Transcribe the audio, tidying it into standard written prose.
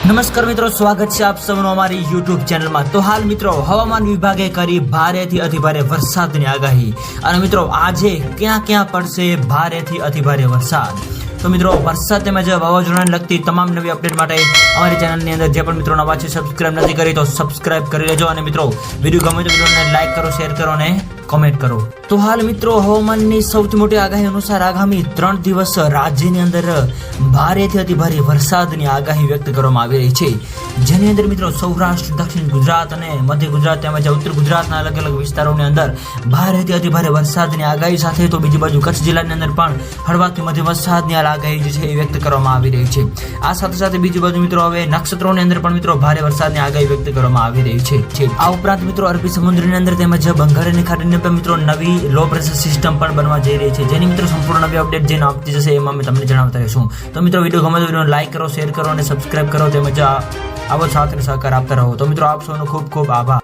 નમસ્કાર મિત્રો, સ્વાગત છે આપ સૌનું અમારી YouTube ચેનલમાં। તો હાલ મિત્રો હવામાન વિભાગે કરી ભારેથી અતિભારે વરસાદની આગાહી અને મિત્રો આજે ક્યાં ક્યાં પડશે ભારેથી અતિભારે વરસાદ। તો મિત્રો વરસાદ તેમજ વાવાઝોડાને લગતી તમામ નવી અપડેટ માટે અમારી ચેનલની અંદર જે પણ મિત્રો નવા છે સબસ્ક્રાઇબ નથી કરી તો સબસ્ક્રાઇબ કરી લેજો અને મિત્રો વિડીયો ગમે તો વિડીયોને લાઈક કરો, શેર કરો અને કમેન્ટ કરો। તો હાલ મિત્રો હવામાનની સૌથી મોટી આગાહી અનુસાર આગામી 3 દિવસ રાજ્યની અંદર ભારેથી અતિભારે વરસાદની આગાહી વ્યક્ત કરવામાં આવી રહી છે, જેની અંદર મિત્રો સૌરાષ્ટ્ર, દક્ષિણ ગુજરાત અને મધ્ય ગુજરાત તેમજ ઉત્તર ગુજરાતના અલગ અલગ વિસ્તારોની અંદર ભારેથી અતિભારે વરસાદની આગાહી સાથે તો બીજી બાજુ કચ્છ જિલ્લાની અંદર પણ હળવાથી મધ્યમ વરસાદની આગાહી જે છે એ વ્યક્ત કરવામાં આવી રહી છે। આ સાથે સાથે બીજી બાજુ મિત્રો હવે નક્ષત્રોની અંદર પણ મિત્રો ભારે વરસાદની આગાહી વ્યક્ત કરવામાં આવી રહી છે। આ ઉપરાંત મિત્રો અરબી સમુદ્રની અંદર તેમજ બંગાળની ખાડીની અંદર મિત્રો નવી લો પ્રેશર સિસ્ટમ પણ બનવા જઈ રહી છે, જેની મિત્રો સંપૂર્ણ નવી અપડેટ જે આપતી જશે એમાં અમે તમને જણાવતા રહીશું। તો મિત્રો વિડીયો ગમે તો વિડીયોને લાઈક કરો, શેર કરો અને સબસ્ક્રાઇબ કરો તેમજ આવો સાથ અને સહકાર આપતા રહો। તો મિત્રો આપ સૌનો ખૂબ ખૂબ આભાર।